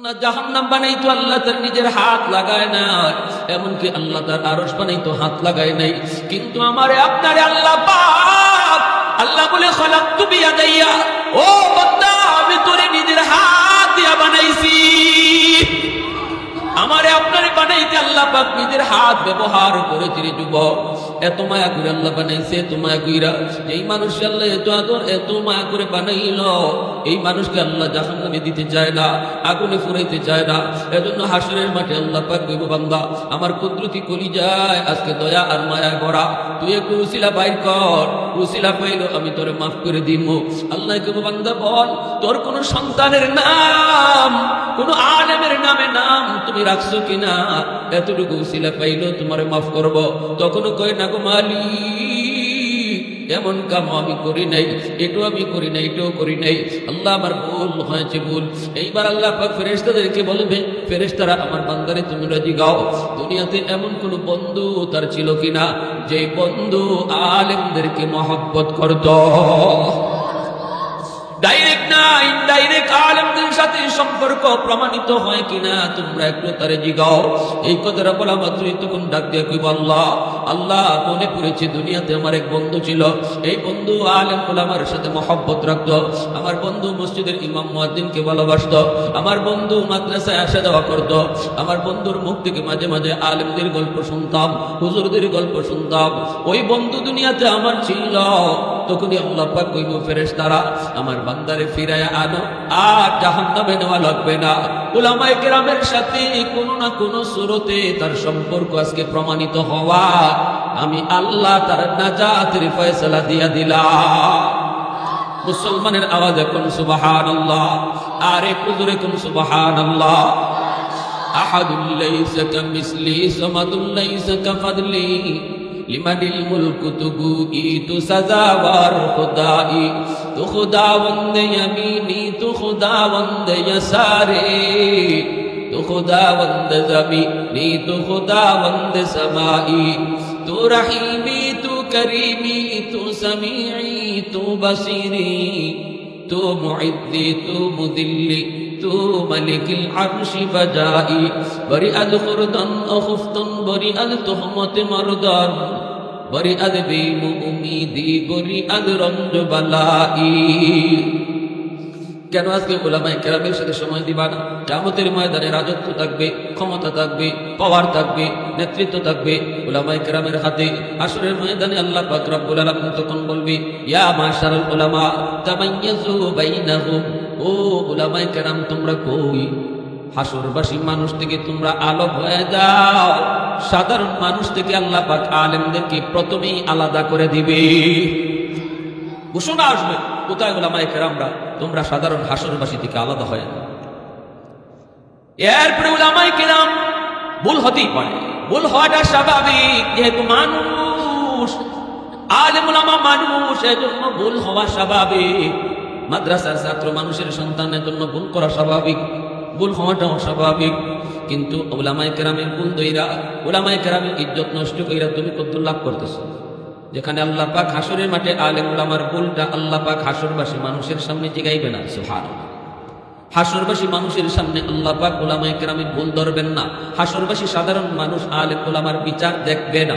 না জাহান্নাম বানাইতো আল্লাহ তার নিজের হাত লাগায় না, এমনকি আল্লাহ তার আরশ বানাইতো হাত লাগায় নাই। কিন্তু আমারে আপনারে আল্লাহ পাক আল্লাহ বলে খলাকতু বিয়াদাইয়া, ও বান্দা আমি তোরে নিজের হাত দিয়া বানাইছি। আমারে আপনারে বানাইতে আল্লাহ পাক নিজের হাত ব্যবহার করেছে রে যুবক। এত মায়া করে আল্লাহ বানাইছে, এত মায়া কইরা এই মানুষ আল্লাহ এত আদর এত মায়া করে বানাইলো, এই মানুষকে আল্লাহ জাহান্নামে দিতে চায় না, আগুনে ফুরাইতে চায় না। এজন্য হাসরের মাঠে আল্লাহ পাক কইব, বান্দা আমার কুদরতি কলিজায় আজকে দয়া আর মায়া ভরা, তুই একটু উসিলা বাইর কর, উসিলা পাইলো আমি তোরে মাফ করে দিব। আল্লাহ কইব, বান্দা বল তোর কোন সন্তানের নাম, কোন আলেমের নামে নাম তুমি রাখছো কিনা, এতটুকু উসিলা পাইলো তোমারে মাফ করব। তখন কয় না গো মালিক, এমন কাম আমি করি নাই, এটাও আমি করি নাই, এটাও করি নাই, আল্লাহ আমার ভুল হয়েছে ভুল। এইবার আল্লাহ পাক ফেরেশতাদেরকে বলবে, ফেরেশতারা আমার বান্দারে তুমি রাজি গাও, দুনিয়াতে এমন কোন বন্ধু তার ছিল কিনা যে বন্ধু আলেমদেরকে মহব্বত করত। ডাইরেক্ট না ইনডাইরেক্ট আলেমদের সাথে সম্পর্ক প্রমাণিত হয় কিনা তোমরা একটু তারে জিগাও। এই কথাটা বলা মাত্রই তখন ডাক দিয়ে কইব, আল্লাহ আল্লাহ মনে পড়েছে দুনিয়াতে আমার এক বন্ধু ছিল, এই বন্ধু আলেম ওলামার সাথে মহব্বত রাখতো, আমার বন্ধু মসজিদের ইমাম মুয়াজ্জিনকে ভালোবাসতো, আমার বন্ধু মাদ্রাসায় আসা যাওয়া করতো, আমার বন্ধুর মুখ থেকে মাঝে মাঝে আলেমদের গল্প শুনতাম, হুজুরদের গল্প শুনতাম, ওই বন্ধু দুনিয়াতে আমার ছিল। তখনই আল্লাহ পাক কইব, ফেরেশতারা আমার বান্দারে ফিরায়া আনো, আর জাহান্নামে নেওয়া লাগবে না। উলামায়ে কেরামের সাথে কোনো না কোনো সুরতে তার সম্পর্ক আজকে প্রমাণিত হওয়া, আমি আল্লাহ তার নাজাতের ফয়সালা দিয়া দিলাম। মুসলমানের আওয়াজ এখন সুবহানাল্লাহ, আর একটু জোরে কোন সুবহানাল্লাহ। আহাদুল লাইসা কামিসলি সামাদুল লাইসা কাফাদলি লিমানিল মুলকু তুগুই তু সাজাওয়ার খুদাই, তু খুদাওয়ান্দ ইয়ামিনি তু খুদাওয়ান্দ ইয়াসারে, তু খুদাওয়ান্দ জমিনি তু খুদাওয়ান্দ সমাই, তু রহিমি তু করিমি তু সমিঈ তু বসিরি, তু মুইদ্দি তু মুদিল্লি তু মালিকিল আরশি বাজাই, বরিআল খুরদান অখুফতুন বরিআল তুহমত মারদান, বরিআল বিমু উমিদি বরিআল রঞ্জ বালাই। কেন আজকে উলামায়ে কেরামের সাথে সময় দিবা না? কিয়ামতের ময়দানে রাজত্ব থাকবে, ক্ষমতা থাকবে, পাওয়ার থাকবে, নেতৃত্ব থাকবে উলামায়ে কেরামের হাতে। হাশরের ময়দানে আল্লাহ পাক রব্বুল আলামিন তখন বলবে, ইয়া মাশারাল উলামা তামাইয়াজু বাইনাহুম, ও উলামায়ে কেরাম তোমরা কই? হাশরবাসী মানুষ থেকে তোমরা আলো হয়ে যাও। সাধারণ মানুষ থেকে আল্লাহ পাক আলেমদেরকে প্রথমেই আলাদা করে দিবে। ঘোষণা আসবে, কোথায় উলামায়ে কেরামরা? তোমরা সাধারণ হাশরবাসী থেকে আলাদা হয়ে যাও। এরপরে উলামায়ে কেরাম ভুল হতেই পারে, ভুল হওয়াটা স্বাভাবিক, যেহেতু মানুষ, আলেম উলামা মানুষ, এজন্য ভুল হওয়া স্বাভাবিক। মাদ্রাসার ছাত্র মানুষের সন্তানের জন্য ভুল করা স্বাভাবিক, ভুল হওয়াটাও স্বাভাবিক। কিন্তু উলামায়ে কেরামের ভুল দইরা, উলামায়ে কেরামের ইজ্জত নষ্ট কইরা তুমি কত লাভ করতেছো? যেখানে আল্লাহ পাক হাশরের মাঠে আলেম উলামার ভুলটা আল্লাহ পাক হাশরবাসী মানুষের সামনে জিগাইবে না। সুবহানাল্লাহ। হাশরবাসী মানুষের সামনে আল্লাহ পাক উলামায়ে কেরামের ভুল ধরবেন না। হাশরবাসী সাধারণ মানুষ আলেম উলামার বিচার দেখবে না,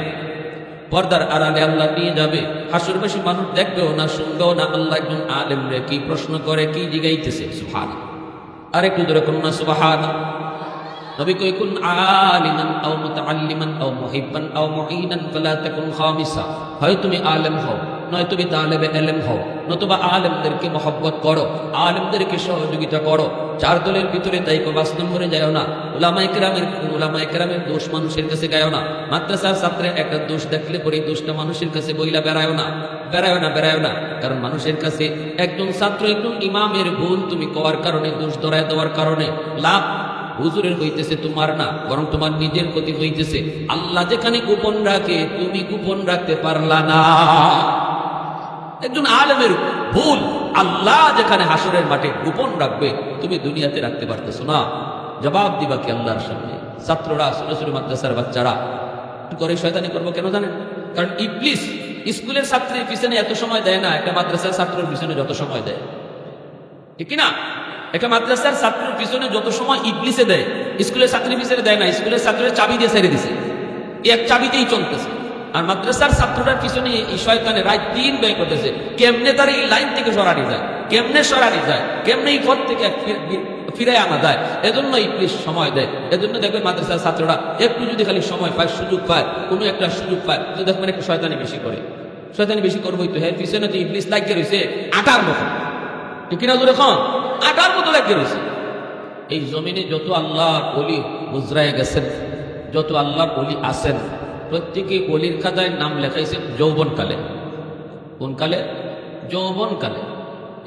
পর্দার আড়ালে আল্লাহ নিয়ে যাবে। হাশরবাসী মানুষ দেখবেও না, শুনবেও না আল্লাহ একজন আলেমরে কি প্রশ্ন করে, কি জিগাইতেছে। সুবহানাল্লাহ। আরেকটু ধরে কোন না সুবহানাল্লাহ। নবী কই, কুন আলিমান আও মুতাআল্লিমান আও মুহিব্বান আও মুঈনান ফালা তাকুন খামিসা। হয় তুমি আলেম হও, নয় তুমি তালেবে ইলম হও, নতুবা আলেমদেরকে মহব্বত করো, আলেমদেরকে সহযোগিতা করো। চার দলের ভিতরে তাই 5 নম্বরে যাও না। উলামায়ে কেরামের দোষ মানুষের কাছে গায়ও না। মাদ্রাসার ছাত্রের একটা দোষ দেখলে পরে দোষটা মানুষের কাছে বইলা বেড়ায়ও না। কারণ মানুষের কাছে একজন ছাত্র, একজন ইমামের ভুল তুমি করার কারণে, দোষ ধরায় দেওয়ার কারণে লাভ হুজুরের হইতেছে, তোমার না, বরং তোমার নিজের ক্ষতি হইতেছে। আল্লাহ যেখানে গোপন রাখে তুমি গোপন রাখতে পারলা না। একজন আলেমের ভুল আল্লাহ যেখানে হাশরের মাঠে গোপন রাখবে, তুমি দুনিয়াতে রাখতে পারতেছো না। জবাব দিবা কি আল্লাহর সামনে? ছাত্ররা, ছোট ছোট মাদ্রাসার বাচ্চারা করে শয়তানি করবো কেন জানেন? কারণ ইবলিস স্কুলের ছাত্রের পিছনে এত সময় দেয় না, একটা মাদ্রাসার ছাত্রের পিছনে যত সময় দেয়, ঠিক না? একটা মাদ্রাসার ছাত্রের পিছনে যত সময় ইবলিসে দেয়, স্কুলের ছাত্রের পিছনে দেয় না, স্কুলের ছাত্রের চাবি দিয়ে ছেড়ে দিছে, এক চাবিতেই চলতেছে। আর মাদ্রাসার ছাত্রটার পিছনে এই শয়তানে রাত দিন ব্যয় করতেছে, কেমনে তার এই লাইন থেকে সরানি যায়, কেমনে সরানি যায়, কেমনে এই পথ থেকে ফিরে আনা যায়। এজন্য ইবলিস সময় দেয়। এজন্য দেখবেন মাদ্রাসার ছাত্ররা একটু যদি খালি সময় পায়, সুযোগ পায়, কোনো একটা সুযোগ পায়, তো দেখবেন একটু শয়তানি বেশি করে। শয়তানি বেশি করবোই তো, হ্যাঁ পিছনে তো ইবলিস লাগিয়ে রয়েছে আটার মতো, ঠিক কিনা জোরে খান, আটার মতো লাগিয়ে রয়েছে। এই জমিনে যত আল্লাহর ওলি গুজরায় গেছেন, যত আল্লাহর ওলি আছেন, প্রত্যেকে ওলির খাতায় নাম লেখাইছেন যৌবনকালে। কোন কালে? যৌবনকালে।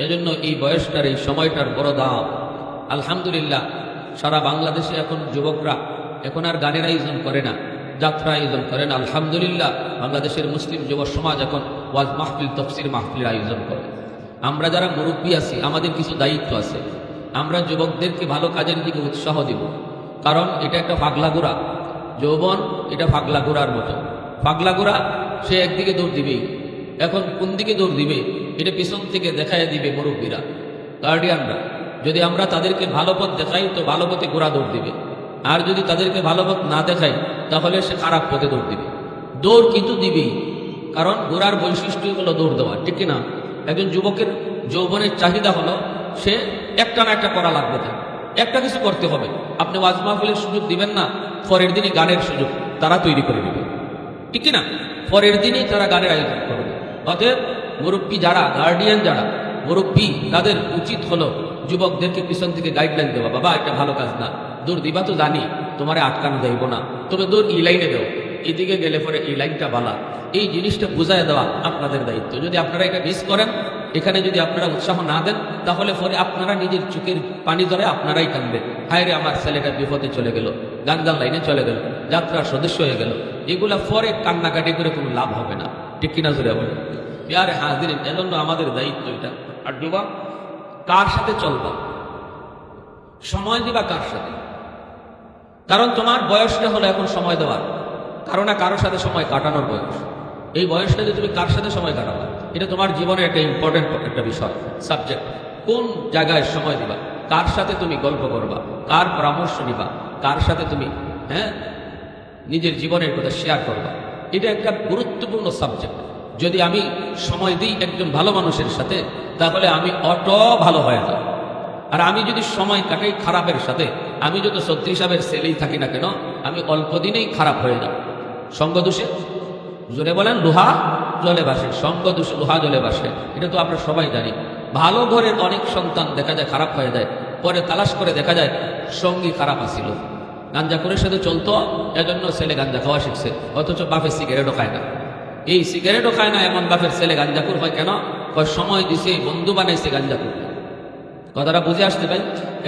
এজন্য এই বয়সটার, এই সময়টার বড় দাম। আলহামদুলিল্লাহ, সারা বাংলাদেশে এখন যুবকরা এখন আর গানের আয়োজন করে না, যাত্রা আয়োজন করে না। আলহামদুলিল্লাহ, বাংলাদেশের মুসলিম যুব সমাজ এখন ওয়াজ মাহফিল, তফসির মাহফিলের আয়োজন করে। আমরা যারা মুরব্বী আছি, আমাদের কিছু দায়িত্ব আছে। আমরা যুবকদেরকে ভালো কাজের দিকে উৎসাহ দিব, কারণ এটা একটা ফাগলা ঘোড়া। যৌবন এটা ফাগলা ঘোড়ার মতো। ফাগলা ঘোড়া সে একদিকে দৌড় দিবেই। এখন কোন দিকে দৌড় দিবে এটা পিছন থেকে দেখায় দিবে মুরব্বীরা, গার্ডিয়ানরা। যদি আমরা তাদেরকে ভালো পথ দেখাই তো ভালো পথে ঘোড়া দৌড় দিবে, আর যদি তাদেরকে ভালো পথ না দেখাই তাহলে সে খারাপ পথে দৌড় দিবে। দৌড় কিন্তু দিবেই, কারণ ঘোড়ার বৈশিষ্ট্য হলো দৌড় দেওয়া, ঠিক কিনা? একজন যুবকের যৌবনের চাহিদা হলো সে একটা না একটা করা লাগবে, তার একটা কিছু করতে হবে। আপনি ওয়াজ মাহফিলের সুযোগ দিবেন না, পরের দিনই গানের সুযোগ তারা তৈরি করে দেবে, ঠিক কিনা? পরের দিনই তারা গানের আয়োজন করবে। অতএব মুরব্বী যারা, গার্ডিয়ান যারা মুরব্বী, তাদের উচিত হলো যুবকদেরকে পিছন থেকে গাইডলাইন দেওয়া। বাবা, এটা ভালো কাজ না, দূর দিবা তো জানি, তোমারে আটকানো যাইব না, তবে দূর এই লাইনে দেও, এদিকে গেলে পরে এই লাইনটা বালা, এই জিনিসটা বুঝাই দেওয়া আপনাদের দায়িত্ব। যদি আপনারা এটা মিস করেন, এখানে যদি আপনারা উৎসাহ না দেন, তাহলে পরে আপনারা নিজের চোখের পানি ধরে আপনারাই কাঁদবেন, হায় রে আমার ছেলেটা বিপদে চলে গেল, গান্দার লাইনে চলে গেল, যাত্রার সদস্য হয়ে গেল। এগুলা পরে কান্নাকাটি করে কোনো লাভ হবে না, ঠিক কিনা জোরে বলে? প্যারে হাজির, এজন্য আমাদের দায়িত্ব এটা। আর যুবক, কার সাথে চলবা, সময় দিবা কার সাথে? কারণ তোমার বয়সটা হলো এখন সময় দেওয়ার, কারো না কারোর সাথে সময় কাটানোর বয়স। এই বয়সটাতে তুমি কার সাথে সময় কাটাবা, এটা তোমার জীবনের একটা ইম্পর্টেন্ট একটা বিষয়, সাবজেক্ট। কোন জায়গায় সময় দিবা, কার সাথে তুমি গল্প করবা, কার পরামর্শ নিবা, কার সাথে তুমি নিজের জীবনের কথা শেয়ার করবা, এটা একটা গুরুত্বপূর্ণ সাবজেক্ট। যদি আমি সময় দিই একজন ভালো মানুষের সাথে, তাহলে আমি অটো ভালো হয়ে যাব। আর আমি যদি সময় কাটাই খারাপের সাথে, আমি যত 36 সালের ছেলেই থাকি না কেন, আমি অল্প দিনেই খারাপ হয়ে যাব। সঙ্গ দোষে, জোরে বলেন, লোহা জলে ভাসে। সঙ্গ দোষে লোহা জলে ভাসে, এটা তো আমরা সবাই জানি। ভালো ঘরের অনেক সন্তান দেখা যায় খারাপ হয়ে যায়, পরে তালাশ করে দেখা যায় সঙ্গী খারাপ আসিল, গাঞ্জাখোরের সাথে চলতো, এজন্য ছেলে গাঞ্জা খাওয়া শিখছে, অথচ বাপের সিগারেটও খায় না। এই সিগারেটও খায় না এমন বাপের ছেলে গাঞ্জাখোর হয় কেন? সময় দিছে, বন্ধু বানাইছে গাঞ্জাখোর। কথাটা বুঝে আসতে পাই?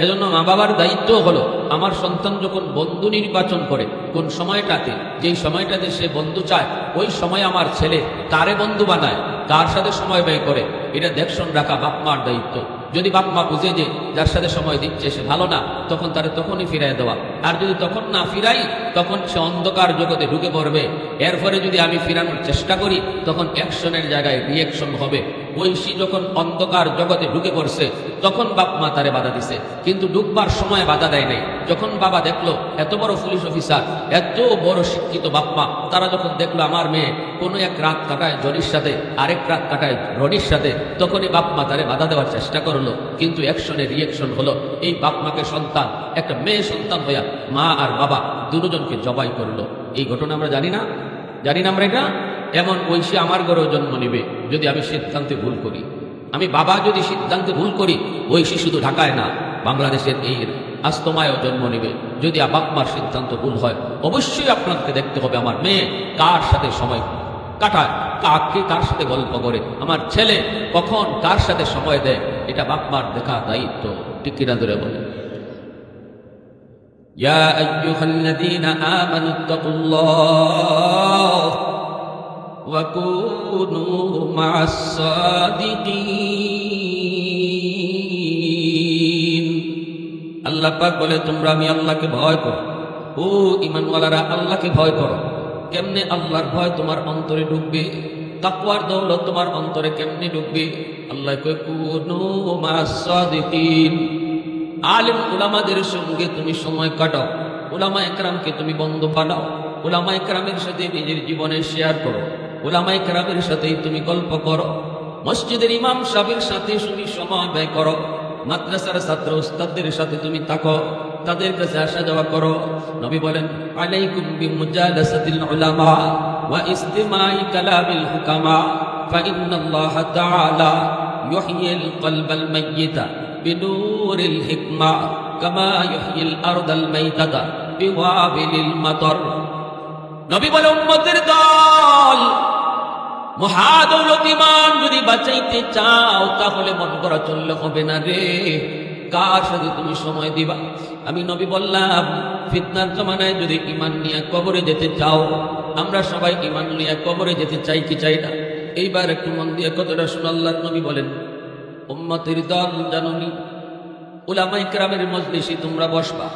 এজন্য মা বাবার দায়িত্ব হলো, আমার সন্তান যখন বন্ধু নির্বাচন করে, কোন সময়টাতে, যেই সময়টাতে সে বন্ধু চায়, ওই সময় আমার ছেলে তারে বন্ধু বানায়, কার সাথে সময় ব্যয় করে, এটা দেখশন রাখা বাপ মার দায়িত্ব। যদি বাপ মা বুঝে যে যার সাথে সময় দিচ্ছে সে ভালো না, তখন তারে তখনই ফিরাই দেওয়া। আর যদি তখন না ফিরাই, তখন সে অন্ধকার জগতে ঢুকে পড়বে। এরপরে যদি আমি ফিরানোর চেষ্টা করি, তখন অ্যাকশনের জায়গায় রিয়েকশন হবে। ঐশী যখন অন্ধকার জগতে ঢুকে পড়ছে, তখন বাপ মা তারে বাধা দিছে, কিন্তু ঢুকবার সময় বাধা দেয় নাই। যখন বাবা দেখলো এত বড় পুলিশ অফিসার, এত বড় শিক্ষিত বাপ মা, তারা যখন দেখলো আমার মেয়ে কোনো এক রাত কাটায় জনির সাথে, আরেক রাত কাটায় রনির সাথে, তখনই বাপ মা তারে বাধা দেওয়ার চেষ্টা করলো। কিন্তু অ্যাকশনের রিয়েকশন হলো, এই বাপ মাকে সন্তান, একটা মেয়ে সন্তান হইয়া মা আর বাবা দুজনকে জবাই করলো। এই ঘটনা আমরা জানি না? জানি না আমরা এটা? এমন ঐশী আমার ঘরেও জন্ম নিবে যদি আমি সিদ্ধান্তে ভুল করি। আমি বাবা যদি সিদ্ধান্তে ভুল করি, ঐশী শুধু ঢাকায় না, বাংলাদেশের এই আস্তমায়ও জন্ম নিবে যদি বাপ মার সিদ্ধান্ত ভুল হয়। অবশ্যই আপনাকে দেখতে হবে আমার মেয়ে কার সাথে সময় কাটায়, কার সাথে গল্প করে, আমার ছেলে কখন কার সাথে সময় দেয়, এটা বাপ মার দেখা দায়িত্ব, ঠিক কিনা ধরে বলে? ইয়া আইয়ুহাল্লাযীনা আমানুত্তাকুল্লাহ ওয়া কুনু মা'আস সাদিকিন। আল্লাহ পাক বলে, তোমরা আমি আল্লাহকে ভয় করো। ও ঈমানওয়ালারা, আল্লাহকে ভয় করো। কেমনে আল্লাহর ভয় তোমার অন্তরে ঢুকবে? তাকওয়ার দৌলত তোমার অন্তরে কেমনে ঢুকবে? আল্লাহ কয় কুনু মা'আস সাদিকিন, আলেম উলামাদের সঙ্গে তুমি সময় কাটাও, উলামা একরামকে তুমি বন্ধু বানাও, উলামা একরামের সাথে নিজের জীবনে শেয়ার করো, উলামা একরামের সাথেই তুমি গল্প করো, মসজিদের ইমাম সাহেবের সাথে তুমি সময় ব্যয় করো, মাদ্রাসার ছাত্র উস্তাদদের সাথে তুমি থাকো, তাদের কাছে আসা যাওয়া করো। নবী বলেন, আলাইকুম বিমুজালাসাতিল উলামা ওয়া ইসতিমাই কালামিল হুকামা ফাইন্নাল্লাহা তাআলা ইউহয়িল কলবাল মাইয়িতা বিনূরিল হিকমা কামা ইউহয়িল আরদাল মাইতাতা বিওয়াবিলিল মাতর। নবী বলে, উম্মতের দল, মহাদৌলতিমান যদি বাঁচাইতে চাও তাহলে মন করা চললে হবে না রে। কার সাথে তুমি সময় দিবা? আমি নবী বললাম, ফিতনার জমানায় যদি ঈমান নিয়ে কবরে যেতে চাও, আমরা সবাই ঈমান নিয়ে কবরে যেতে চাই কি চাই না? এইবার একটু মন দিয়ে কথাটা শুনুন। আল্লাহর নবী বলেন, উম্মতের দল জানুনি, উলামায়ে কেরামের মজলিসে তোমরা বসবা।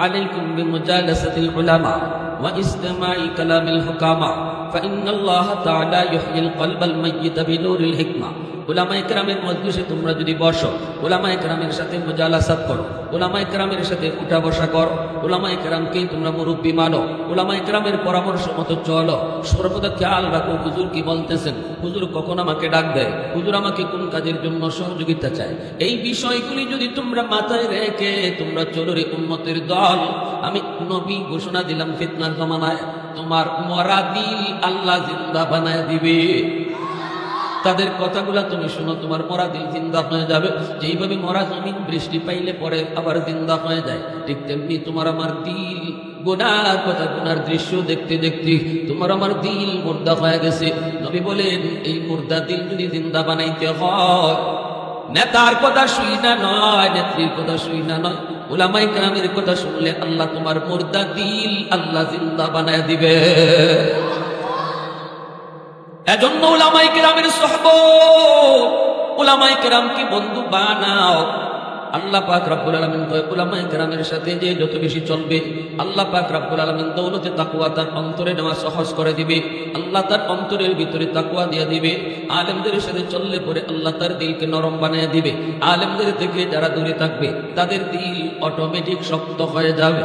আলাইকুম বিমুজালাসাতিল উলামা ওয়া ইসতিমাই কালামিল হুকামা ফাইন্নাল্লাহা তাআলা ইউহয়িল কলবাল মাইয়িতা বিনূরিল হিকমা। উলামায়ে কেরামের মজলিসে তোমরা যদি বসো, উলামায়ে কেরামের সাথে মুজালাসাত করো, উলামায়ে কেরামের সাথে উঠা বসা করো, উলামায়ে কেরামকেই তোমরা মুরব্বী মানো, উলামায়ে কেরামের পরামর্শ মতো চলো, সর্বদা খেয়াল রাখো হুজুর কি বলতেছেন, হুজুর কখন আমাকে ডাক দেয়, হুজুর আমাকে কোন কাজের জন্য সহযোগিতা চায়। এই বিষয়গুলি যদি তোমরা মাথায় রেখে তোমরা চলো রে উম্মতের দল, আমি নবী ঘোষণা দিলাম, ফিতনার জমানায় তোমার মরা দিল আল্লাহ জিন্দা বানায় দিবে। তাদের কথাগুলা তুমি শুনো, তোমার মরা দিল জিন্দা হয়ে যাবে। যেইভাবে মরা জমিন বৃষ্টি পাইলে পরে আবার জিন্দা হয়ে যায়, ঠিক তেমনি তোমার আমার দিল গুনার কথা, গুনার দৃশ্য দেখতে দেখতে তোমার আমার দিল মুর্দা হয়ে গেছে। নবী বলেন, এই মুর্দা দিল যদি জিন্দা বানাইতে হয়, নেতার কথা শুই না নয়, নেত্রীর কথা শুই না নয়, উলামায়ে কেরামের কথা শুনলে আল্লাহ তোমার মুর্দা দিল আল্লাহ জিন্দা বানায় দিবে। এজন্য উলামায়ে কেরামের সুহবত, উলামায়ে কেরামকে বন্ধু বানাও। আল্লাহ পাক রব্বুল আলামিন কয়, উলামায়ে কেরামের সাথে যে যত বেশি চলবে, আল্লাহ পাক রব্বুল আলামিন দৌলতে তাকওয়া তার অন্তরে নেওয়া সহজ করে দিবে। আল্লাহ তার অন্তরের ভিতরে তাকওয়া দিয়ে দিবে। আলেমদের সাথে চললে পরে আল্লাহ তার দিলকে নরম বানিয়ে দিবে। আলেমদের থেকে যারা দূরে থাকবে তাদের দিল অটোমেটিক শক্ত হয়ে যাবে।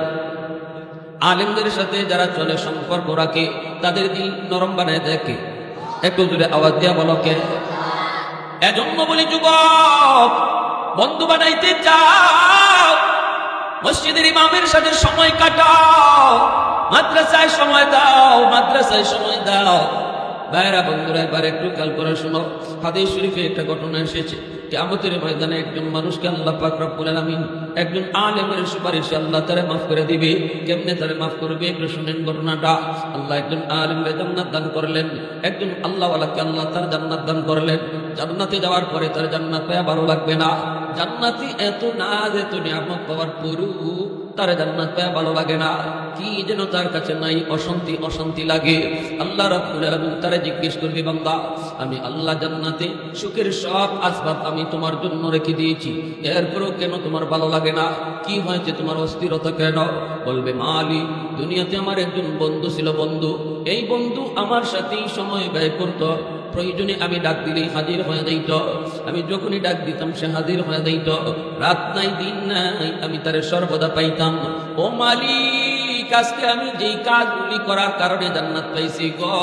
আলেমদের সাথে যারা চলে, সম্পর্ক রাখে, তাদের দিল নরম বানিয়ে দেখে। একটু জোরে আওয়াজ দিয়া বলো কে? এজন্য বলি, যুবক, বন্ধু বানাইতে চাও, মসজিদের ইমামের সাথে সময় কাটাও, মাদ্রাসায় সময় দাও, মাদ্রাসায় সময় দাও। ভাইরা বন্ধুরা, এবার একটু খেয়াল করে শোনো। হাদিস শরীফে একটা ঘটনা এসেছে, কিয়ামতের ময়দানে একজন মানুষকে আল্লাহ পাক রব্বুল আলামিন একজন আলেমের সুপারিশে আল্লাহ তারে মাফ করে দিবে। কেমনে তারে মাফ করবে একটু শুনেন ঘটনাটা। আল্লাহ একজন আলেমকে জান্নাত দান করলেন, একজন আল্লাহওয়ালাকে আল্লাহ তার জান্নাত দান করলেন। জান্নাতে যাওয়ার পরে তার জান্নাত পাওয়া ভালো লাগবে না। জান্নাতি এত নাজ, এত নিয়ামত পাওয়ার পরও তার জান্নাত পাওয়া ভালো লাগে না। কি যেন তার কাছে নাই, অশান্তি অশান্তি লাগে। আল্লাহ রাব্বুল আলামিন তারে জিজ্ঞেস করবে, বান্দা, আমি আল্লাহ জান্নাতে সুখের সব আসবাব আমি তোমার জন্য রেখে দিয়েছি, এরপরেও কেন তোমার ভালো লাগে না? কি হয়েছে, তোমার অস্থিরতা কেন? বলবে, মালিক, দুনিয়াতে আমার একজন বন্ধু ছিল, বন্ধু, এই বন্ধু আমার সাথেই সময় ব্যয় করত, প্রয়োজনে আমি ডাক দিলেই হাজির হয়ে যাইত, আমি যখনই ডাক দিতাম সে হাজির হয়ে যাইত, রাত নাই দিন নাই আমি তারে সর্বদা পাইতাম। ও মালিক, আজকে আমি যেই কাজগুলি করার কারণে জান্নাত পাইছি গো,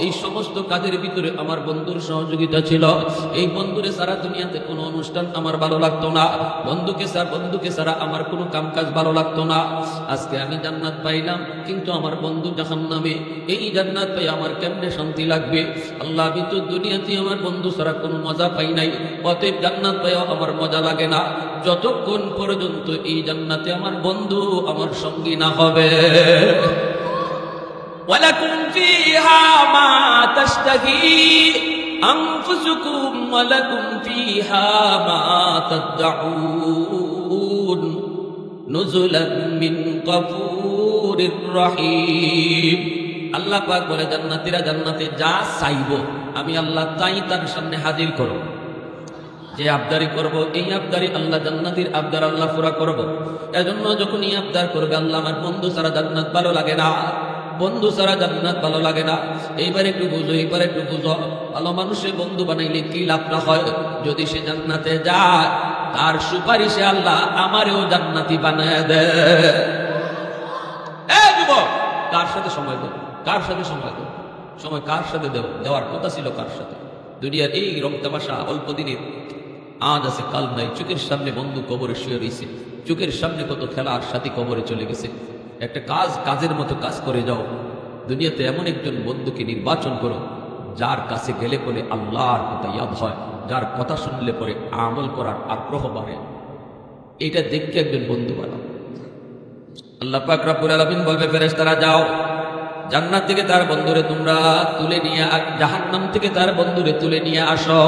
এই সমস্ত কাজের ভিতরে আমার বন্ধুর সহযোগিতা ছিল। এই বন্ধুরে সারা দুনিয়াতে কোনো অনুষ্ঠান আমার ভালো লাগতো না, বন্ধুকে ছাড়া আমার কোনো কামকাজ ভালো লাগতো না। আজকে আমি জান্নাত পাইলাম, কিন্তু আমার বন্ধু জাহান্নামে। এই জান্নাত পাই আমার কেমনে শান্তি লাগবে? আল্লাহ, আমি তো দুনিয়াতে আমার বন্ধু ছাড়া কোনো মজা পাই নাই, অতএব জান্নাত পাইও আমার মজা লাগে না, যতক্ষণ পর্যন্ত এই জান্নাতে আমার বন্ধু আমার সঙ্গী না হবে। ওয়ালাকুম ফিহা মা তাশতাহি আনফুসুকুম ওয়ালাকুম ফিহা মা তাদউন নুজুলাম মিন গফুরির রহিম। আল্লাহ পাক বলে, জান্নাতীরা জান্নাতে যা চাইবো আমি আল্লাহ তাই তার সামনে হাজির করব। যে আবদারি করব, এই আবদারি আল্লাহ জান্নাতীর আবদার আল্লাহ পুরা করব। এজন্য যখন এই আবদার করবে, আল্লাহ, আমার বন্ধু ছাড়া জান্নাত ভালো লাগে না, বন্ধু ছাড়া জান্নাত ভালো লাগে না। এইবার একটু বুঝো, এইবার একটু বুঝো, ভালো মানুষের বন্ধু বানাইলে কি লাভটা হয়? যদি সে জান্নাতে যায়, তার সুপারিশে আল্লাহ আমারেও জান্নাতি বানায় দেয়। এ যুবক, কার সাথে সময় দেব? কার সাথে সময় দেব? সময় কার সাথে দেব? দেওয়ার কথা ছিল কার সাথে? দুনিয়ার এই রং তামাশা অল্প দিনের, আজ আছে কাল নাই। চোখের সামনে বন্ধু কবরে শুয়ে রয়েছে, চোখের সামনে কত খেলার সাথী কবরে চলে গেছে। একটা কাজ কাজের মতো কাজ করে যাও। দুনিয়াতে এমন একজন বন্ধুকে নির্বাচন করো যার কাছে গেলে পরে আল্লাহর কথা ইয়াদ হয়, যার কথা শুনলে পরে আমল করার আগ্রহ বাড়ে। এটা দেখতে একজন বন্ধু বানাও। আল্লাহ পাক রব্বুল আলামিন বলবে, ফেরেশতারা যাও, জান্নাত থেকে তার বন্ধুরে তোমরা তুলে নিয়ে, জাহান্নাম থেকে তার বন্ধুরে তুলে নিয়ে আসো।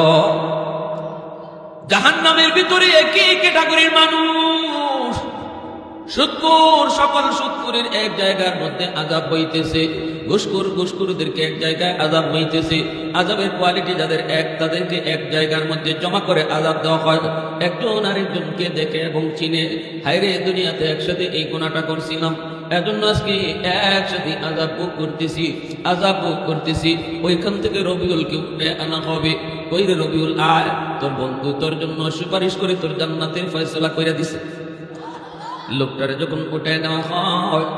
জাহান্নামের ভিতরে একই ক্যাটাগরির মানুষ, সুদখোর, সকল সুদখোরের এক জায়গার মধ্যে আযাব হইতেছে, ঘুষখোরদেরকে এক জায়গায় আযাব হইতেছে। আযাবের কোয়ালিটি যাদের এক, তাদেরকে এক জায়গার মধ্যে জমা করে আযাব দেওয়া হয়। একজন আরেকজনকে দেখে এবং চিনে, হায়রে দুনিয়াতে একসাথে এই গুনাহটা করছিলাম, এজন্য আজকে একসাথে আযাব ভোগ করতেছি। ওইখান থেকে রবিউলকে উঠে আনা হবে। কইরে রবিউল, আয়, তোর বন্ধু তোর জন্য সুপারিশ করে তোর জান্নাতের ফয়সালা কইরা দিছে। লোকটারে যখন উঠায় নেওয়া হয়,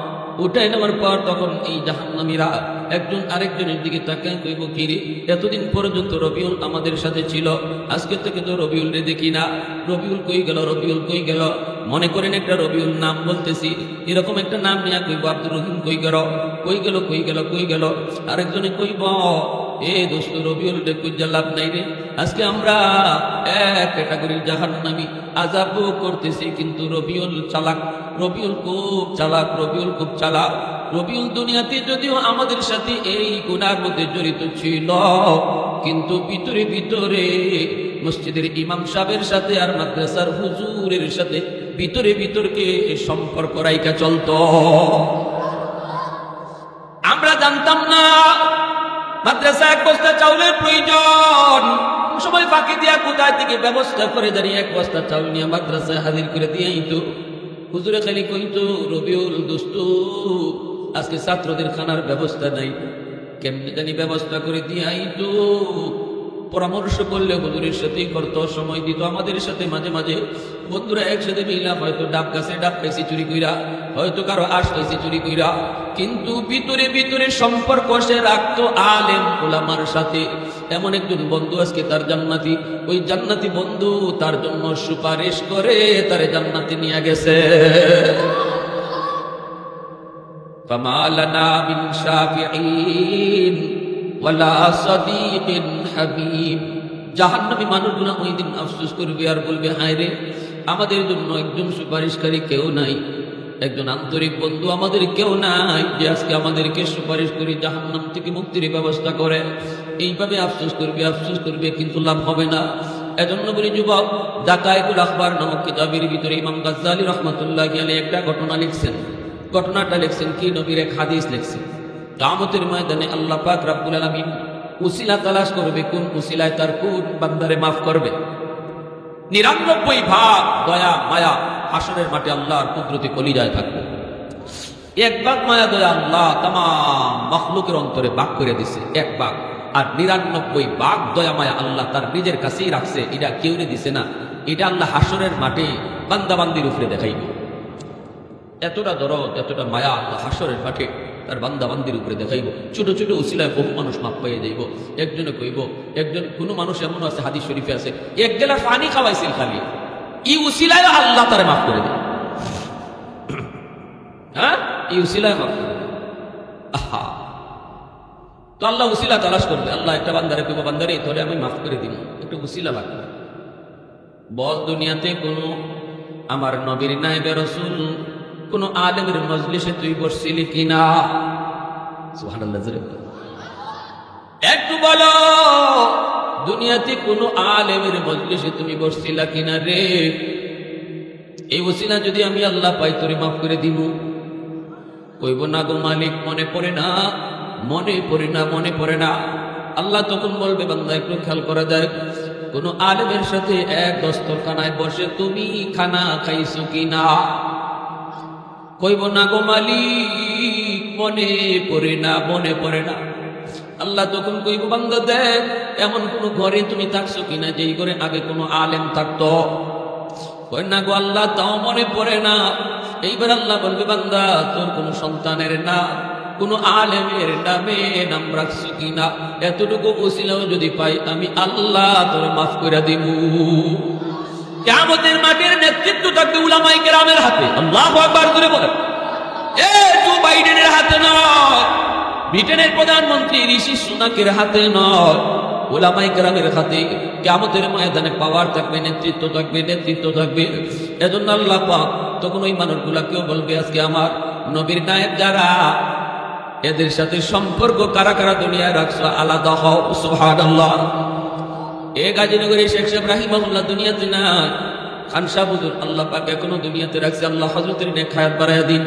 উঠায় নেওয়ার পর তখন এই জাহান্নামীরা একজন আরেকজনের দিকে তাকায়, কইব কিরে, এতদিন পর্যন্ত রবিউল আমাদের সাথে ছিল, আজকে থেকে তো রবিউল রে দেখি না। রবিউল কই গেল? রবিউল কই গেল? মনে করেন একটা রবিউল নাম বলতেছি, এরকম একটা নাম নিয়ে কইব আব্দুর রহিম কই গেল? কই গেল? কই গেল? কই গেল? আরেকজনে কইব, এ দোস্ত, রবিউল রে কইজা লাভ নাই রে, আজকে আমরা এক ক্যাটাগরির জাহান্নামী আযাব করতেছি, কিন্তু রবিউল চালাক, রবিউল খুব চালাক, রবিউল খুব চালাক। রবিউল দুনিয়াতে যদিও আমাদের সাথে এই গুনার মধ্যে জড়িত ছিল, কিন্তু ভিতরে ভিতরে মসজিদের ইমাম সাহেবের সাথে আর মাদ্রাসার হুজুরের সাথে ভিতরে ভিতরকে সম্পর্ক রাইকা চলত। আমরা জানতাম না মাদ্রাসা এক বস্তা চাউলের প্রয়োজন, সময় ফাঁকি দিয়া কোথায় থেকে ব্যবস্থা করে দাঁড়িয়ে এক বস্তা চাউল নিয়ে মাদ্রাসায় হাজির করে দিয়ে আইতো। হুজুরে খালি কইতো, রবিউল দোস্ত, আজকে ছাত্রদের খানার ব্যবস্থা নাই, কেমনি জানি ব্যবস্থা করে দিয়ে আইতো। পরামর্শ করলে হুজুরের সাথেই করতো, সময় দিত আমাদের সাথে। মাঝে মাঝে বন্ধুরা একসাথে মিলাম, হয়তো ডাব গাছে ডাব খাইছি চুরি কইরা, হয়তো কারো আশ খাইছি চুরি কইরা, কিন্তু ভিতরে ভিতরে সম্পর্ক সে রাখতো আলেম ওলামার সাথে। এমন একজন বন্ধু আজকে তার জান্নাতি, ওই জান্নাতি বন্ধু তার জন্য সুপারিশ করে তারে জান্নাতে নিয়ে গেছে। ফামা লানা মিন শাফিঈন ওয়ালা সাদীকিন হাবিব। জাহান্নামী মানুষগুলো ওই দিন আফসোস করবে আর বলবে, হায় রে, আমাদের জন্য একজন সুপারিশকারী কেউ নাই, একজন আন্তরিক বন্ধু আমাদের কেউ নাই যে আজকে আমাদেরকে সুপারিশ করে জাহান্নাম থেকে মুক্তির ব্যবস্থা করে। এইভাবে আফসোস করবে, কিন্তু লাভ হবে না। এজন্য বলি যুবক, দাকায়েকুল আখবার নামক কিতাবের ভিতরে ইমাম গাজ্জালী রাহমাতুল্লাহি আলাইহি একটা ঘটনা লিখছেন। ঘটনাটা লিখছেন কি, নবীর এক হাদিস লিখছেন। কিয়ামতের ময়দানে আল্লাহ পাক রব্বুল আলামিন উসিলা তালাশ করবে, কোন উসিলায় তার কোন বান্দারে মাফ করবে। ৯৯ ভাগ দয়া মায়া হাসরের মাঠে আল্লাহর কুদরতি কলিজায় থাকবে। এক ভাগ মায়া দয়া আল্লাহ তাম মাখলুকের অন্তরে ভাগ করে দিছে, এক ভাগ। আর ৯৯ ভাগ দয়া মায়া আল্লাহ তার নিজের কাছেই রাখছে, এটা কেউরে দিছে না। এটা আল্লাহ হাসরের মাঠে বান্দাবান্দির উপরে দেখাইব। এতটা দরদ, এতটা মায়া আল্লাহ হাসরের মাঠে তার বান্দাবান্দির উপরে দেখাইব। ছোট ছোট উসিলায় বহু মানুষ মাপ পাইয়ে যাইব। একজনে কইব, একজন কোন মানুষ এমন আছে, হাদিস শরীফে আছে, এক গেলা পানি খাওয়াইছিল খালি, এই উসিলায় আল্লাহ তারে মাফ করে দেয়। হ্যাঁ, এই উসিলায় মাফ করে দেয়। আহা, তো আল্লাহ উসিলা তালাশ করবে। আল্লাহ একটা বান্দারে কইব, বান্দারে তোরে আমি মাফ করে দিব, একটা উসিলা লাগবে। বল দুনিয়াতে কোন আমার নবীর নায়েবে রাসূল কোন আলেমের মজলিসে তুই বসছিলি কিনা? সুবহানাল্লাহ, একটু বলো, দুনিয়াতে কোন আলেমের মজলিসে তুমি বসছিলা কিনা রে? এই ওসিলা যদি আমি আল্লাহ পাই, তোরে মাফ করে দিব। কইব, না গো মালিক, মনে পড়ে না, মনে পড়ে না, মনে পড়ে না। আল্লাহ তখন বলবে, বান্দা একটু খেয়াল করা যায়, কোন আলেমের সাথে এক দস্তরখানায় বসে তুমি খানা খাইছো কিনা? কইব, না গো মালিক, মনে পড়ে না, মনে পড়ে না। আল্লাহ তখন কইব, বান্দা দেখ, এমন কোন ঘরে তুমি থাকছো কিনা যেই ঘরে আগে কোনো আলেম থাকতো? কই না গো আল্লাহ, তাও মনে পড়ে না। এইবার আল্লাহ বলবে, বান্দা তোর কোন সন্তানের না কোন আলেমের নামে নাম রাখছো কিনা, এতটুকু উসিলাও যদি পাই আমি আল্লাহ তোর মাফ করে দিব। কিয়ামতের মাঠের নেতৃত্ব থাকবে উলামায়ে কেরামের হাতে। আল্লাহু আকবার করে বলেন। জো বাইডেনের হাতে নয়, ব্রিটেনের প্রধানমন্ত্রী ঋষি সুনাকের হাতে নয়, উলামায়ে কেরামের হাতে কিয়ামতের ময়দানে পাওয়ার থাকবে, নেতৃত্ব থাকবে, নেতৃত্ব থাকবে। এজন্য আল্লাহ পাক তখন ওই মানুষগুলাকেও বলবে, আজকে আমার নবীর নায়েব যারা, এদের সাথে সম্পর্ক কারা কারা দুনিয়ায় রাখছো আলাদা হও। সুবহানাল্লাহ। গাজীনগরে শেখ সাহেব রাহিমাহুল্লাহ দুনিয়াতে না, খান সাহেব হুজুর আল্লাহ পাক এখনো দুনিয়াতে রাখছে। আল্লাহ হযরতের নেক হায়াত বাড়ায়া দিন।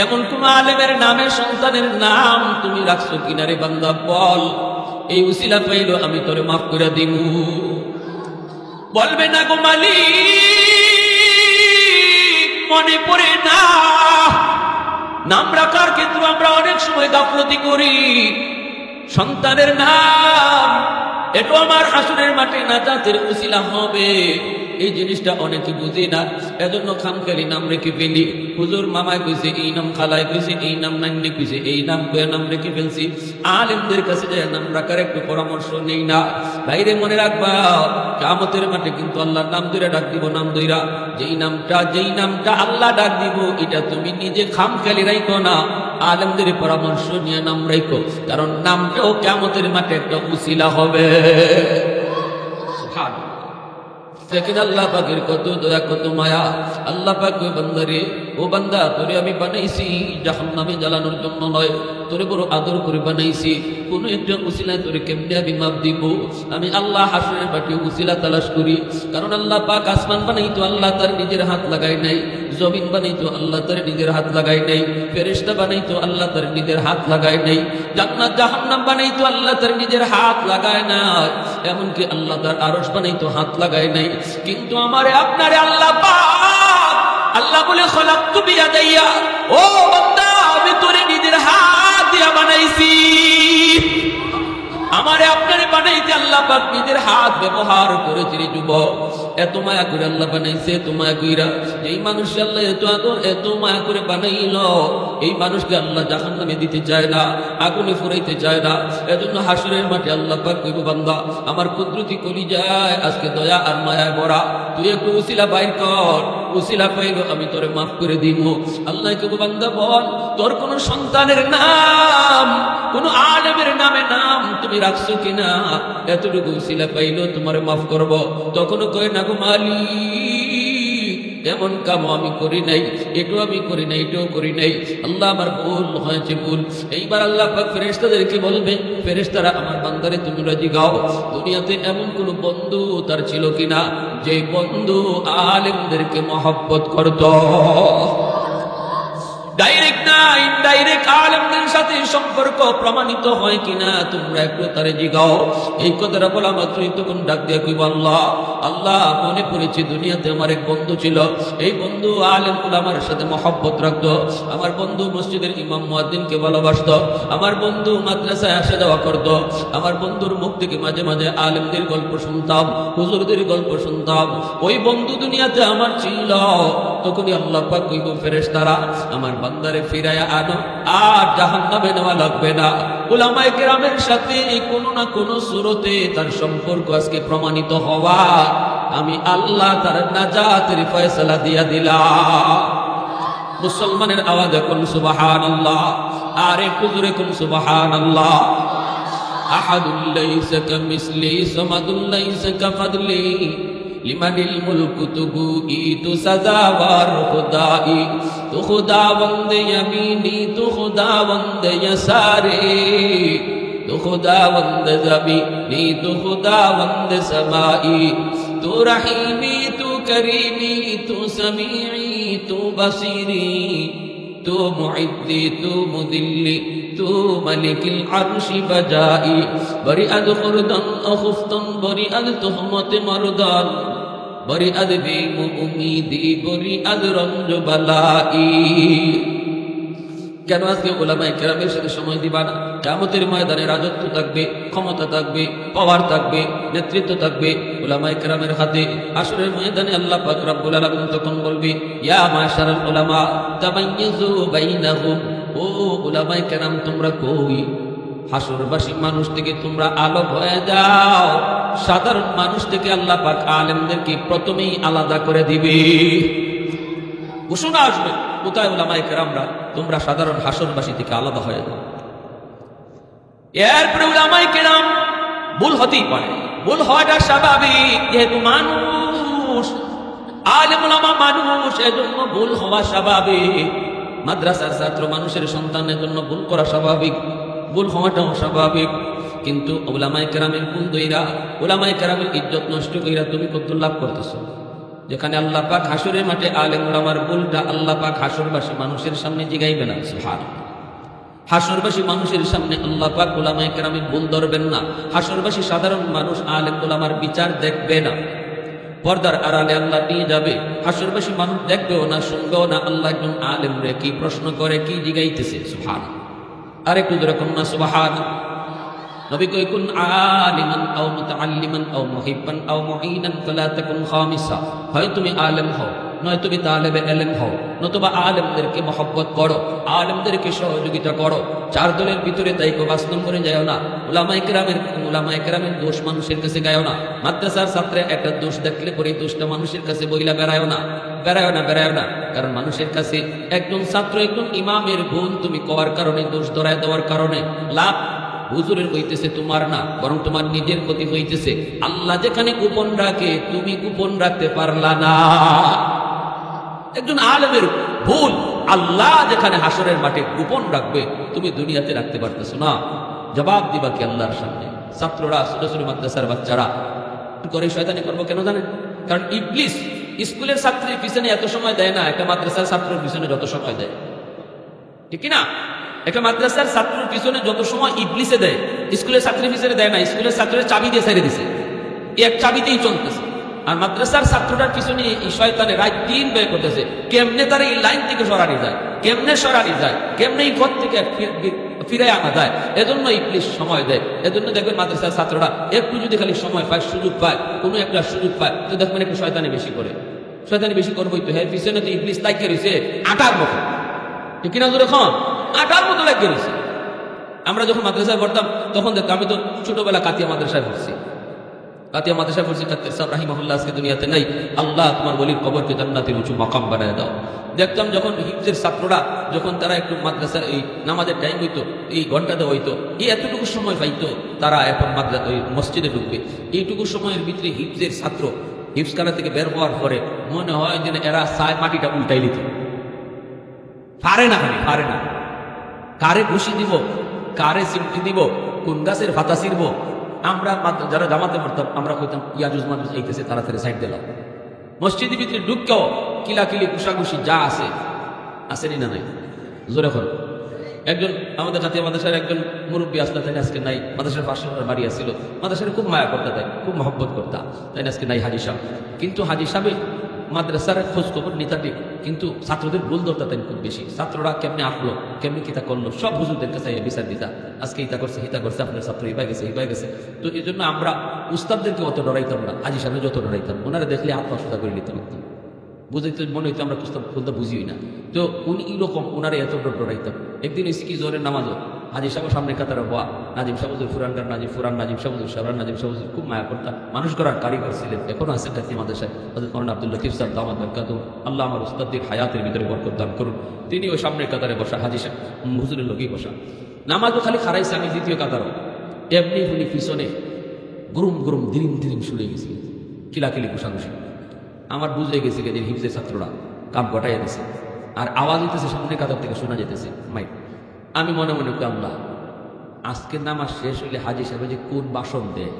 এমন কোন আলেমের নামে সন্তানের নাম তুমি রাখছো কিনা রে বান্দা, বল, এই উসিলা পাইলো আমি তোরে মাফ করে দিব। বলবে না গো মালিক, মনে পড়ে না। নাম রাখার ক্ষেত্রে আমরা অনেক সময় গাফলতি করি। সন্তানের নাম এটা আমার হাসরের মাঠে নাজাতের উসিলা হবে, এই জিনিসটা অনেকে বুঝি না। এজন্য খামখালি নাম রেখে ফেলি। হুজুর মামায় কইছে এই নাম, খালায় কইছে এই নাম, নান্নি কইছে এই নাম, কয়ে নাম রেখে ফেলছি। আলেমদের কাছে যে নাম রাখার একটু পরামর্শ নেই না। বাইরে মনে রাখবা, কিয়ামতের মাঠে কিন্তু আল্লাহর নাম ধরে ডাক দিব। নাম ধইরা যেই নামটা আল্লাহ ডাক দিব, এটা তুমি নিজে খামখালি রাখো না, আলেমদের পরামর্শ নিয়ে নাম রাখো। কারণ নামটাও কিয়ামতের মাঠে একটা উসিলা হবে। সুবহানাল্লাহ। দেখেন আল্লাহ পাকের কত দয়া, কত মায়া। আল্লাহ পাক কই, বান্দারে, ও বান্দা, তোরে আমি বানাইছি জাহান্নামে জ্বালানোর জন্য নয়, তোরে বড় আদর করে বানাইছি। কোন একটা উসিলায় তোরে কেমনে আমি মাপ দিব? আমি আল্লাহ হাসরের মাঠে উসিলা তালাশ করি। কারণ আল্লাহ পাক আসমান বানাইতো, আল্লাহ তার নিজের হাত লাগাই নাই। জমিন বানাইতো, আল্লাহ তার নিজের হাত লাগাই নাই। ফেরেশতা বানাইতো, আল্লাহ তার নিজের হাত লাগাই নাই। জান্নাত জাহান্নাম বানাইতো, আল্লাহ তার নিজের হাত লাগায় নাই। এমনকি আল্লাহ তার আরশ বানাইতো, হাত লাগায় নাই। কিন্তু আমারে আপনারে আল্লাহ পাক, আল্লাহ বলে, খলাকতু বিয়াদাইয়া, ও বান্দা, আমি তোরে নিজের হাত দিয়া বানাইছি। আমারে আপনারে বানাইতে আল্লাহ পাক নিজের হাত ব্যবহার করেছে রে যুবক। এত মায়া করে আল্লাহ বানাইছে, এত মায়া কইরা এই মানুষ আল্লাহ এত আদর, এত মায়া করে বানাইল, এই মানুষকে আল্লাহ জাহান্নামে দিতে চায় না, আগুনে ফুরাইতে চায় না। এজন্য হাসরের মাঠে আল্লাহ পাক কইব, বান্দা আমার কুদরতি কলিজায় আজকে দয়া আর মায়ায় ভরা, তুই একটু উসিলা বাইর কর, উসিলা পাইলো আমি তোরে মাফ করে দিব। আল্লাহ কইব, বান্দা বল, তোর কোন সন্তানের নাম, কোন আলেমের নামে নাম তুমি রাখছো কিনা, এতটুকু উসিলা পাইলো তোমারে মাফ করব। তখন কয় না গো মালিক, এমন কাম আমি করি নাই, এটাও আমি করি নাই, এটাও করি নাই, আল্লাহ আমার ভুল হয়েছে, ভুল। এইবার আল্লাহ পাক ফেরেশতাদেরকে বলবে, ফেরেশতারা আমার বান্দারে তুমি রাজি গাও, দুনিয়াতে এমন কোন বন্ধু তার ছিল কিনা যে বন্ধু আলেমদেরকে মহব্বত করত। ডাইরেক্ট না ইনডাইরেক্ট আলেমদের সাথে সম্পর্ক প্রমাণিত হয় কিনা তোমরা একটু তারে জিগাও। এই কথাটা বলা মাত্রই তখন ডাক দিয়ে কইব, আল্লাহ, আল্লাহ, মনে পড়েছে দুনিয়াতে আমার এক বন্ধু ছিল। এই বন্ধু আলেম উলামার সাথে মহব্বত রাখতো। আমার বন্ধু মসজিদের ইমাম মুয়াজ্জিনকে ভালোবাসতো। আমার বন্ধু মাদ্রাসায় আসা যাওয়া করতো। আমার বন্ধুর মুখ থেকে মাঝে মাঝে আলেমদের গল্প শুনতাম, হুজুরদের গল্প শুনতাম। ওই বন্ধু দুনিয়াতে আমার ছিল। তখনই আল্লাহ পাক কইব, ফেরেশতারা আমার বান্দারে ফিরায়া আনো, আর জাহান্নামে নেওয়া লাগবে না। উলামায়ে কেরামের সাথে কোনো না কোনো সূরতে তার সম্পর্ক আজকে প্রমাণিত হওয়া, আমি আল্লাহ তার নাজাতের ফয়সালা দিয়া দিলাম। মুসলমানের আওয়াজ এখন সুবহানাল্লাহ, আর একটু জোরে কোন সুবহানাল্লাহ। আহাদুল লাইসা কামিসলি সামাদুল লাইসা কাফাদলি লিমানিল মুলকু তুগুই তু সাজাওয়ার খুদাই, তু খুদাবন্দ ইয়ামিনি, তু খুদাবন্দ ইয়াসারে, তু খুদাবন্দ জমিনি, তু খুদাবন্দ সমাই, তু রহিমি, তু করিমি, তু সমিই, তু বসিরি, তু মুইদ্দি, তু মুদিল্লি, তু মালিকিল আরশি বাজাই, বরিআদ খুরদান আখুফতান, বরিআদ তুহমত মারদান, বরিআদ বিমু উমিদি, বরিআদ রঞ্জ বালাই। কেন আজকে উলামায়ে কেরামের সাথে সময় দিবা না? কিয়ামতের ময়দানে রাজত্ব থাকবে, ক্ষমতা থাকবে, পাওয়ার থাকবে, নেতৃত্ব থাকবে উলামায়ে কেরামের হাতে। আসরের ময়দানে আল্লাহ পাক রব্বুল আলামিন তখন বলবে, ইয়া মাশারাল উলামা তামাইয়াজু বাইনাহুম, ও উলামায়ে কেরাম তোমরা কই? হাসরবাসী মানুষ থেকে তোমরা আলো হয়ে যাও। সাধারণ মানুষ থেকে আল্লাহ পাক আলেমদেরকে প্রথমেই আলাদা করে দিবে। ঘোষণা আসবে, কোথায় উলামায়ে কেরামরা? তোমরা সাধারণ হাসরবাসী থেকে আলাদা হয়ে যাও। এরপরে উলামায়ে কেরাম ভুল হতেই পারে, ভুল হওয়াটা স্বাভাবিক, যেহেতু মানুষ, আলেম উলামা মানুষ, এজন্য ভুল হওয়া স্বাভাবিক। মাদ্রাসার ছাত্র মানুষের সন্তানের জন্য ভুল করা স্বাভাবিক, ভুল হওয়াটাও স্বাভাবিক। কিন্তু উলামায়ে কেরামের ভুল দইরা, উলামায়ে কেরামের ইজ্জত নষ্ট কইরা তুমি কত লাভ করতেছো? যেখানে আল্লাহ পাক হাসরের মাঠে আলেম উলামার ভুলটা আল্লাহ পাক হাসরবাসী মানুষের সামনে জিগাইবে না। সুবহানাল্লাহ। হাসরবাসী মানুষের সামনে আল্লাহ পাক উলামায়ে কেরামের ভুল ধরবেন না। হাসরবাসী সাধারণ মানুষ আলেম উলামার বিচার দেখবে না, পর্দার আড়ালে আল্লাহ নিয়ে যাবে। হাসরবাসী মানুষ দেখবেও না, শুনবেও না আল্লাহ একজন আলেম রে কি প্রশ্ন করে, কি জিগাইতেছে। সুবহানাল্লাহ। আরেকটু ধরে কন্যা সুবহানাল্লাহ। নবী কই, কুন আলিমান আও মুতাআল্লিমান আও মুহিব্বান আও মুঈনান ফালা তাকুন খামিসা। হয় তুমি আলেম হও, নয় তুমি তালেবে ইলম হও, নতুবা আলেমদেরকে মহব্বত করো, আলেমদেরকে সহযোগিতা করো। চার দলের ভিতরে তাইকো 5 নম্বরে যাও না। উলামায়ে কেরামের দোষ মানুষের কাছে গায়ও না। মাদ্রাসার ছাত্রে একটা দোষ দেখলে পরে দোষটা মানুষের কাছে বইলা বেড়ায়ও না। কারণ মানুষের কাছে একজন ছাত্র, একজন ইমামের ভুল তুমি করার কারণে, দোষ ধরায় দেওয়ার কারণে লাভ হুজুরের হইতেছে, তোমার না, বরং তোমার নিজের ক্ষতি হইতেছে। আল্লাহ যেখানে গোপন রাখে তুমি গোপন রাখতে পারলা না। একজন আলেমের ভুল আল্লাহ যেখানে হাসরের মাঠে গোপন রাখবে, তুমি দুনিয়াতে রাখতে পারতেছো না। জবাব দিবা কি আল্লাহর সামনে? ছাত্ররা, ছোট ছোট মাদ্রাসার বাচ্চারা করে শয়তানি করবো কেন জানেন? কারণ ইবলিস স্কুলের ছাত্রের পিছনে এত সময় দেয় না, একটা মাদ্রাসার ছাত্রের পিছনে যত সময় দেয়। ঠিক না? একটা মাদ্রাসার ছাত্রের পিছনে যত সময় ইবলিসে দেয়, স্কুলের ছাত্রের পিছনে দেয় না। স্কুলের ছাত্রের চাবি দিয়ে ছেড়ে দিছে, এক চাবিতেই চলতেছে। আর মাদ্রাসার ছাত্রটার পিছনে এই শয়তানে রাত দিন ব্যয় করতেছে, কেমনে তারা এই লাইন থেকে সরানি যায়, কেমনে এই ঘর থেকে ফিরে আনা যায়। এজন্য ইবলিস সময় দেয়। এজন্য দেখবেন মাদ্রাসার ছাত্ররা একটু যদি খালি সময় পায়, সুযোগ পায়, কোনো একটা সুযোগ পায়, তো দেখবেন একটু শয়তানি বেশি করে। শয়তানি বেশি করবোই তো, হ্যাঁ, পিছনে তো ইবলিস তাইকে রয়েছে আটার মতো। ঠিক কিনা? জোরে খান, আটার মতো লাগিয়ে রয়েছে। আমরা যখন মাদ্রাসায় পড়তাম তখন দেখতাম, আমি তো ছোটবেলা কাতিয়া মাদ্রাসায় পড়ছি, কাদের সাহেব রাহিমাহুল্লাহ আজকে দুনিয়াতে নাই। আল্লাহ তোমার ওলির কবরকে জান্নাতের উঁচু মাকাম বানায় দাও। দেখতাম যখন হিফজের ছাত্ররা, যখন তারা একটু মাদ্রাসা এই নামাজের টাইম হইতো, এই ঘন্টাতে হইতো, এই এতটুকু সময় পাইতো, তারা এখন ওই মসজিদে ঢুকবে। এইটুকু সময়ের ভিতরে হিফজের ছাত্র হিফজখানা থেকে বের হওয়ার পরে মনে হয় যেন এরা মাটিটা উল্টাই দিত। পারে না, কারে ঘুষি দিব, কারে সিমটি দিব, কোন গাছের পাতা ছিড়ব। আমরা যারা জামাতে পড়তাম আমরা কইতাম ইয়াজুজ মাজুজ এইতেছে, তাড়াতাড়ি সাইড দিলাম। মসজিদের ভিতরে ঢুককেও কিলাকিলি ঘুষাঘুষি যা আসেনি না নাই? জোরে করো। একজন আমাদের জাতীয় মাদ্রাসার একজন মুরব্বী আসলে, তাই আজকে নাই। মাদ্রাসার পাশে বাড়ি আসছিল, মাদ্রাসার খুব মায়া করতে, তাই খুব মহব্বত করতাম, তাই আজকে নাই হাজি সাহেব। কিন্তু হাজি সাহেব মাদ্রাসার খোঁজ খবর নিতা ঠিক, কিন্তু ছাত্রদের ভুল ধরতা তাই খুব বেশি। ছাত্ররা কেমনে আঁকলো, কেমনি কিতা করলো, সব হুজুরদের কাছে বিচার দিতা। আজকে ইতা করছে, হিতা করছে, আপনার ছাত্র ইবাই গেছে। তো এই জন্য আমরা উস্তাদদেরকে অত ডরাইতাম না, হাজি সাহেব যত ডরাইতাম। ওনারা দেখলে আত্মসুদা করে নিতাম, বুঝাইতে মনে হইতো আমরা পুস্তাদ বুঝিই না। তো উনি এইরকম ওনারা এত ডরাইতাম। একদিন এসে কি জোরের নামাজও হাজি সাহেব সামনে কাতারে হওয়া, নাজিম সাহুজুর ফুরানকার নাজিম সাহুজুর সাবরান নাজিম সাহুজুর খুব মায়া করতাম। মানুষ করার কারিগর ছিলেন, এখনো আছেন কাছে আমাদের সাথে। হযরত মাওলানা আব্দুল লতিফ সাহেব দামাত বরকাতুহু, আল্লাহ আমার উস্তাদের হায়াতের ভিতরে বরকত দান করুন। তিনি ওই সামনের কাতারে বসা, হাজি সাহেব হুজুরের লোকেই বসা। নামাজও খালি খারাইছে, আমি দ্বিতীয় কাতারও। এমনি উনি পিছনে গুরুম দিরিম শুনে গেছি, কিলাকিলি ঘুষাঘুষি। আমার বুঝে গেছি যে হিফজের ছাত্ররা কাম ঘটাইয়া দিছে, আর আওয়াজ হইতেছে সামনের কাতার থেকে শোনা যেতেছে মাইক। আমি মনে মনে আল্লাহ, আজকের নামাজ শেষ হইলে হাজি সাহেব যে কোন বাসন দেয়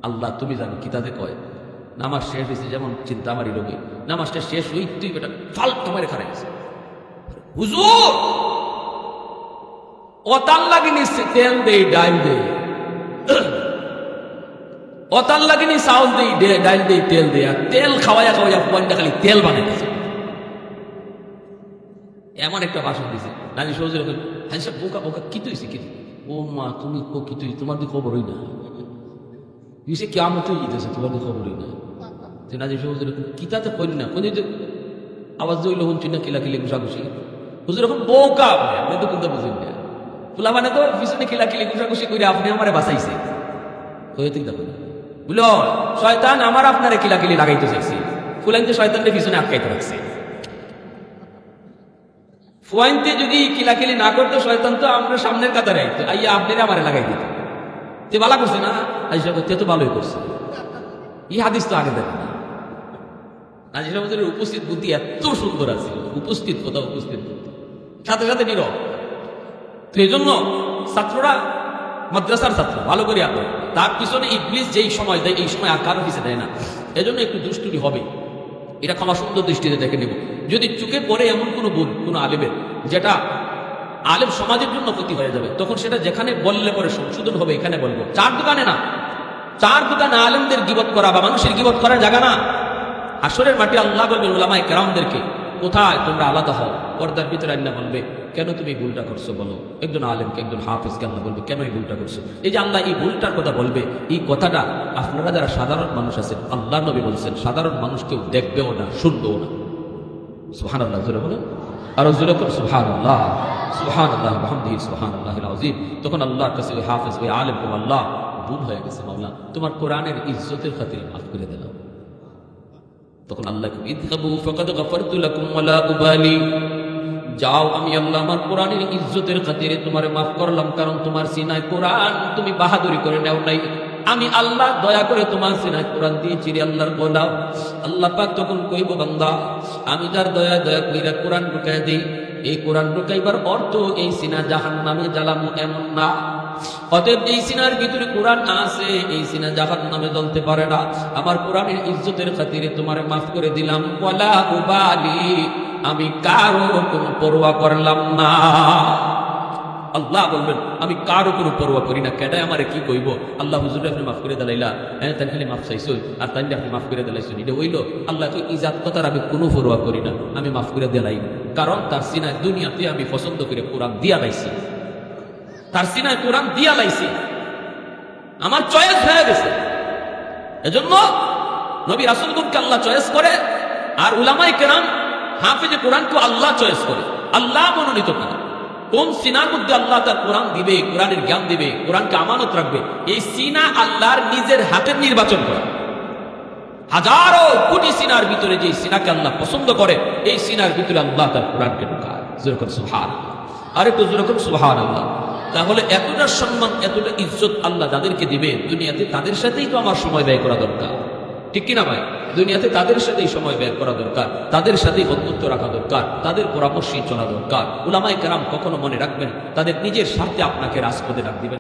আল্লাহ তুমি জানো, কি তাদের কয়। নামাজ শেষ হয়েছে যেমন চিন্তা আমারই লোকে, নামাজটা শেষ হইতেই বেটা ফালতু মারে খারাই গেছে। হুজুর অতাল লাগেনি তেল দেই ডাইল দেই, অতাল লাগেনি চাউল দেই ডাইল দেই তেল দেই, আর তেল খাওয়াইয়া পয়েন্টটা খালি তেল বানাই গেছে। এমন একটা ভাষণ দিছে নানি সহজে হ্যাঁ সব বোকা বোকা কি তুইছে কি ও মা তুমি কি তুই তোমার তো খবরই না দিছে কেমন তুই দিতেছে তোমার তো খবরই না নাজি সহজে কিতাতে করি না কোন আওয়াজ দিল শুনছি না কিলাকিলি ঘুষাঘুষি হুজুর এখন বোকা আপনি তো কিন্তু বুঝেন না ফুলা মানে তো পিছনে কিলাকিলি ঘুষাঘুষি করে আপনি আমারে বাঁচাইছে হয়ে দেখো বুঝলো শয়তান আমার আপনারে কিলাকিলি লাগাইতে চাইছে ফুলাইতে শয়তানকে পিছনে আটকাইতে রাখছে ফুয়াইনতে যদি কিলাকিলি না করতো শয়তান তো আমরা সামনের কাতারে আইতো আইয়া আপনারে আমারে লাগাই দিত তে ভালো করছে না আইসা করতে তো ভালোই করছে এই হাদিস তো আগে দেখে না নাজির আহমদের উপস্থিত বুদ্ধি এত সুন্দর আছে উপস্থিত কোথাও উপস্থিত বুদ্ধি সাথে সাথে নীরব তো এই জন্য ছাত্ররা মাদ্রাসার ছাত্র ভালো করে আঁকবে তার পিছনে ইবলিস যেই সময় দেয় এই সময় কারো পিছিয়ে দেয় না এজন্য একটু দুষ্টুটি হবে এটা ক্ষমা সুন্দর দৃষ্টিতে দেখে নেব যদি চোখে পড়ে এমন কোনো ভুল কোনো আলেমের যেটা আলেম সমাজের জন্য ক্ষতি হয়ে যাবে তখন সেটা যেখানে বললে পরে সংশোধন হবে এখানে বলবো চার দোকানে না চার দোকানে আলেমদের গিবত করা বা মানুষের গিবত করার জায়গা না আসরের মাটি আল্লাহ বলবেন উলামায়ে কেরামদেরকে কোথায় তোমরা আলাদা হও পর্দার ভিতরে আল্লাহ বলবে কেন তুমি এই ভুলটা করছো বলো একজন আলেমকে একজন হাফেজকে আল্লাহ বলবে কেন এই ভুলটা করছো এই যে আল্লাহ এই ভুলটার কথা বলবে এই কথাটা আপনারা যারা সাধারণ মানুষ আছেন আল্লাহ নবী বলছেন সাধারণ মানুষ কেউ দেখবেও না শুনবেও না সুবহানাল্লাহ জোরে বলো আর জোরে করে সুবহানাল্লাহ সুবহানাল্লাহ বিহামদিহি সুবহানাল্লাহিল আযীম তখন আল্লাহর কাছে ওই হাফেজ ওই আলেম বলে আল্লাহ ভুল হয়ে গেছে মাওলা তোমার কোরআনের ইজ্জতের খাতিরে মাফ করে দিলাম তখন আল্লাহ ইযহাবু ফাকাদ গাফারতু লাকুম ওয়ালা উবালি যাও আমি আল্লাহ আমার কোরআনের ইজ্জতের খাতিরে তোমারে মাফ করলাম কারণ তোমার সিনায় কোরআন তুমি বাহাদুরি করে নাও নাই আমি আল্লাহ দয়া করে তোমার সিনায় কোরআন দিয়েছি রে আল্লাহর গোলাম আল্লাহ পাক তখন কইব বান্দা আমি যার দয়া দয়া কইরা কোরআন ঢুকায় দেই এই কোরআন ঢুকাইবার অর্থ এই সিনা জাহান্নামে জ্বালামু এমন না অতএব এই সিনার ভিতরে কোরআন আছে এই সিনা জাহান্নামে জ্বলতে পারে না আমার কোরআনের ইজ্জতের খাতিরে তোমারে মাফ করে দিলাম ওয়ালা উবালি আমি কারো কোনো পরোয়া করলাম না আল্লাহ বলবেন আমি কারো কোনো পরোয়া করি না কেডায় আমারে কি কইব আল্লাহ হুজুর আপনি মাফ করে দিলাইলা হ্যাঁ তাই খালি মাফ চাইছো আর তাই আপনি মাফ করে দিলাইছেন এটা হইলো আল্লাহ তো ইজাত কথার আমি কোনো পরোয়া করি না আমি মাফ করে দিলাই কারণ তার সিনায় দুনিয়াতে আমি পছন্দ করে কোরআন দিয়া লাইছি তার সিনায় কোরআন দিয়া লাইছি আমার চয়েস হয়ে গেছে এজন্য নবী রাসূলগণকে আল্লাহ চয়েস করে আর উলামায়ে কেরাম হাফেজে কোরআনকে আল্লাহ চয়েস করে আল্লাহ মনোনীত করে কোন সিনার মধ্যে আল্লাহ তার কোরআন দিবে কোরআনের জ্ঞান দিবে কোরআনকে আমানত রাখবে এই সিনা আল্লাহর নিজের হাতের নির্বাচন করে হাজারো কোটি সিনার ভিতরে যে সিনাকে আল্লাহ পছন্দ করে এই সিনার ভিতরে আল্লাহ তার কোরআনকে ঢুকায় যেরকম সুবহানাল্লাহ আর একটু যেরকম সুবহানাল্লাহ তাহলে এতটা সম্মান এতটা ইজ্জত আল্লাহ যাদেরকে দিবে দুনিয়াতে তাদের সাথেই তো আমার সময় ব্যয় করা দরকার ঠিক কিনা ভাই দুনিয়াতে তাদের সাথেই সময় ব্যয় করা দরকার তাদের সাথেই বন্ধুত্ব রাখা দরকার তাদের পরামর্শেই চলা দরকার উলামায়ে কেরাম কখনো মনে রাখবেন তাদের নিজের স্বার্থে আপনাকে রাজপথে রাখ দিবেন